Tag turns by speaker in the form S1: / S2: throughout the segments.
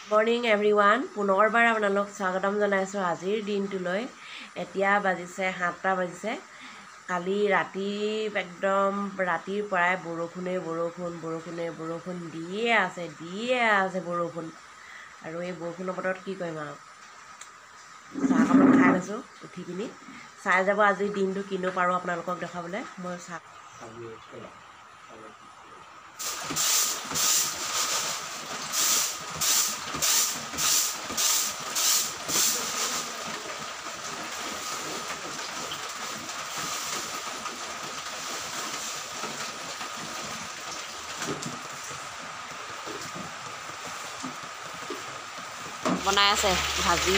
S1: Morning everyone পুনৰবাৰ আপোনালোক স্বাগতম জনাইছোঁ আজিৰ দিনটোলৈ। এতিয়া বাজিছে 7টা বাজিছে। কালি ৰাতি একদম ৰাতিৰ পৰাই বৰষুণ দিয়ে আছে বৰষুণ। আৰু এই বৰষুণৰ বতৰত কি কৰিম আৰু চাহ অকণমান খাই লৈছোঁ উঠি পিনি। চাই যাব আজিৰ দিনটো কিনো পাৰোঁ আপোনালোকক দেখাবলৈ। মই চাহ বনাই আছে ভাজি।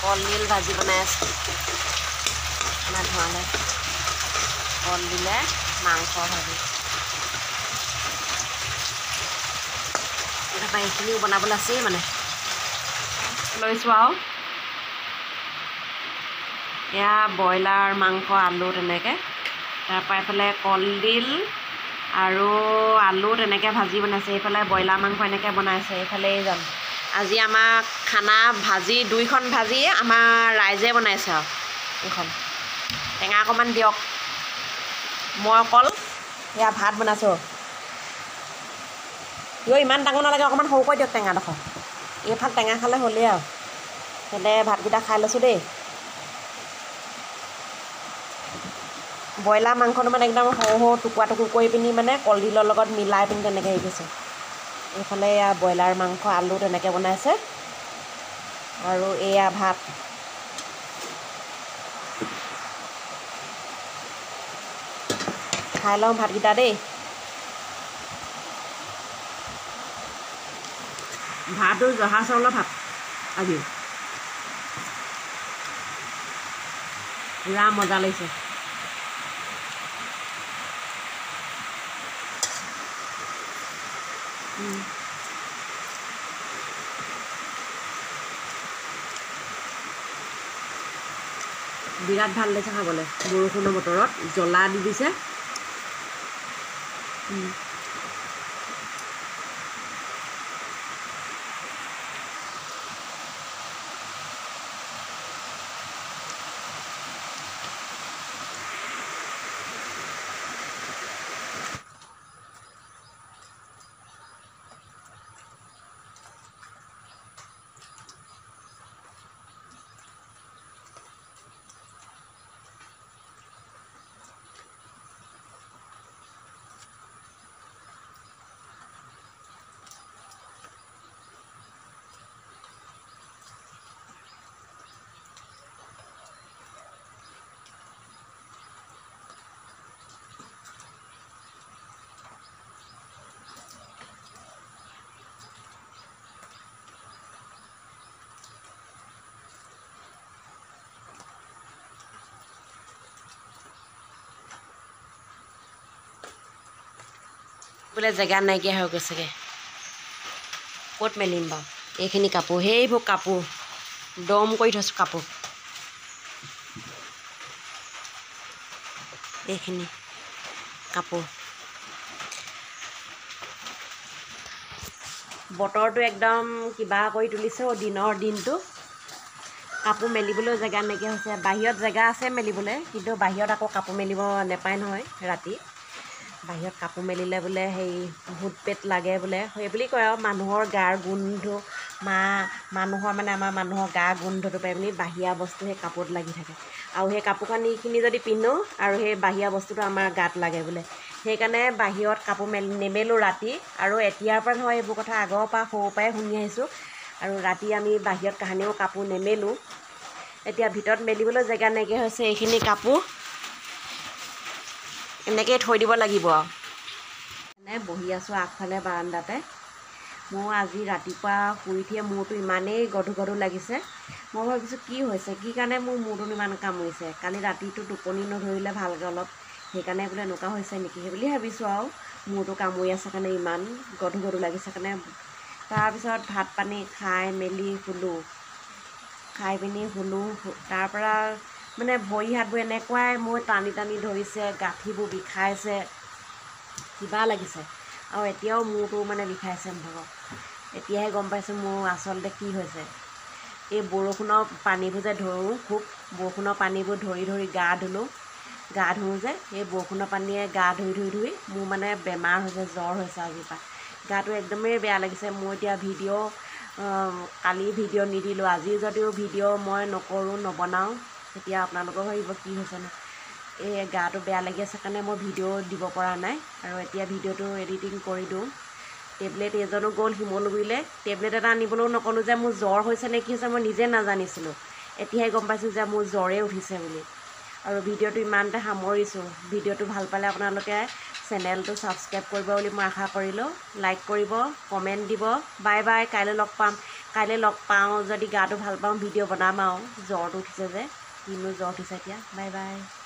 S1: কলডিল ভাজি বনাই আছে ধৰণে। কলডিলে মাংস ভাজি। তাৰপৰা এইখিনিও বনাবলৈ আছেই মানে লৈছোঁ আৰু। এয়া ব্ৰইলাৰ মাংস আলু তেনেকৈ। তাৰপৰা এইফালে কলডিল আৰু আলু তেনেকৈ ভাজি বনাইছে। এইফালে ব্ৰইলাৰ মাংস এনেকৈ বনাইছে। এইফালে যাম আজি আমাৰ খানা ভাজি 2খন ভাজি আমাৰ ৰাইজে বনাইছে আৰু এইখন। টেঙা অকণমান দিয়ক। মই অকল এয়া ভাত বনাইছোঁ। ইমান ডাঙৰ নালাগে, অকণমান সৰুকৈ দিয়ক টেঙাডোখৰ। এইফাল টেঙা খালে হ'লেই আৰু। তেন্তে ভাতকেইটা খাই লৈছোঁ দেই। ব্ৰইলাৰ মাংসটো মানে একদম সৰু টুকুৰা কৰি পিনি মানে কলডিলৰ লগত মিলাই পিনি তেনেকৈ হেৰি কৰিছোঁ। এইফালে এয়া ব্ৰইলাৰ মাংস আলু তেনেকৈ বনাইছে আৰু এয়া ভাত। খাই লওঁ ভাতকেইটা দেই। ভাতো জহা চাউলৰ ভাত আজি। পুৰা মজা লাগিছে। বিৰাট ভাল লাগিছে খাবলৈ। বৰষুণৰ বতৰত জ্বলা দি দিছে। বোলে জেগা নাইকিয়া হৈ গৈছেগৈ। ক'ত মেলিম বাৰু এইখিনি কাপোৰ? সেইবোৰ কাপোৰ দম কৰি থৈছোঁ কাপোৰ। এইখিনি কাপোৰ। বতৰটো একদম কিবা কৰি তুলিছে দিনৰ দিনটো। কাপোৰ মেলিবলৈও জেগা নাইকিয়া হৈছে। বাহিৰত জেগা আছে মেলিবলৈ, কিন্তু বাহিৰত আকৌ কাপোৰ মেলিব নাপায় নহয় ৰাতি। বাহিৰত কাপোৰ মেলিলে বোলে হেৰি ভূত পেট লাগে বোলে, সেই বুলি কয় আৰু। মানুহৰ গাৰ গোন্ধ মানুহৰ মানে আমাৰ মানুহৰ গা গোন্ধটো পাই পিনি বাহিৰা বস্তু সেই কাপোৰত লাগি থাকে। আৰু সেই কাপোৰ কানিখিনি যদি পিন্ধো আৰু সেই বাহিৰা বস্তুটো আমাৰ গাত লাগে বোলে। সেইকাৰণে বাহিৰত কাপোৰ নেমেলোঁ ৰাতি। আৰু এতিয়াৰ পৰা নহয়, এইবোৰ কথা আগৰ পৰা সৰুৰ পৰাই শুনি আহিছোঁ। আৰু ৰাতি আমি বাহিৰত কাহানিও কাপোৰ নেমেলোঁ। এতিয়া ভিতৰত মেলিবলৈ জেগা নাইকিয়া হৈছে। এইখিনি কাপোৰ এনেকৈয়ে থৈ দিব লাগিব আৰু। বহি আছোঁ আগফালে বাৰান্দাতে। মোৰ আজি ৰাতিপুৱা শুই উঠিয়ে মূৰটো ইমানেই গধু লাগিছে। মই ভাবিছোঁ কি হৈছে, কি কাৰণে মোৰ মূৰটো ইমান কামুৰিছে। কালি ৰাতিটো টোপনি নধৰিলে ভালকৈ অলপ, সেইকাৰণে বোলে এনেকুৱা হৈছে নেকি সেই বুলি ভাবিছোঁ আৰু। মূৰটো কামুৰি আছে কাৰণে ইমান গধু লাগিছে কাৰণে। তাৰপিছত ভাত পানী খাই মেলি শুলোঁ। খাই পিনি শুলোঁ। তাৰপৰা মানে ভৰি হাতবোৰ এনেকুৱাই মোৰ টানি ধৰিছে, গাঁঠিবোৰ বিষাইছে। কিবা লাগিছে আৰু এতিয়াও মূৰটো মানে বিষাইছে ভাগৰ এতিয়াহে গম পাইছোঁ মোৰ আচলতে কি হৈছে এই বৰষুণৰ পানীবোৰ যে ধৰোঁ খুব বৰষুণৰ পানীবোৰ ধৰি ধৰি গা ধুওঁ যে এই বৰষুণৰ পানীয়ে গা ধুই মোৰ মানে বেমাৰ হৈছে জ্বৰ হৈছে আজিৰ পৰা গাটো একদমেই বেয়া লাগিছে মোৰ এতিয়া ভিডিঅ' কালি ভিডিঅ' নিদিলোঁ আজি যদিও ভিডিঅ' মই নকৰোঁ নবনাওঁ তেতিয়া আপোনালোকৰ ভাবিব কি হৈছেনো এই গাটো বেয়া লাগি আছে কাৰণে মই ভিডিঅ' দিব পৰা নাই আৰু এতিয়া ভিডিঅ'টো এডিটিং কৰি দিওঁ টেবলেট এজনো গ'ল শিমলুগুৰিলৈ টেবলেট এটা আনিবলৈও নক'লোঁ যে মোৰ জ্বৰ হৈছে নে কি হৈছে মই নিজে নাজানিছিলোঁ এতিয়াহে গম পাইছোঁ যে মোৰ জ্বৰেই উঠিছে বুলি আৰু ভিডিঅ'টো ইমানতে সামৰিছোঁ ভিডিঅ'টো ভাল পালে আপোনালোকে চেনেলটো ছাবস্ক্ৰাইব কৰিব বুলি মই আশা কৰিলোঁ লাইক কৰিব কমেণ্ট দিব বাই বাই কাইলৈ লগ পাওঁ যদি গাটো ভাল পাওঁ ভিডিঅ' বনাম আৰু জ্বৰটো উঠিছে যে কিনো জ্বৰ উঠিছে এতিয়া বাই বাই